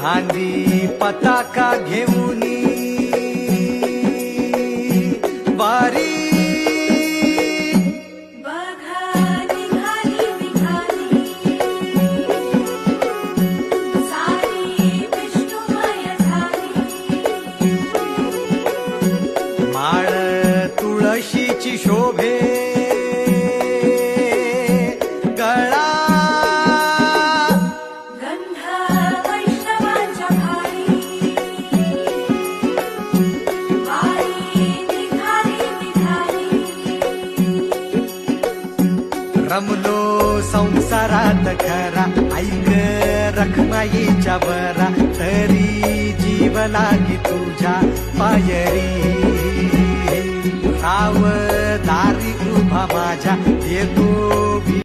खांदी पताका घेऊनी वारी बघा निघाली विघाली सारी विष्णुमय झाली माळ तुळशीची शोभे गळा गंध वैष्णवांच्या भारी वारी निघाली विघाली रमलो संसारात खरा ऐक रखमाईच्या बरा तरी जीव लागी तुझ्या पायरी राव दारी उभा माझ्या येतो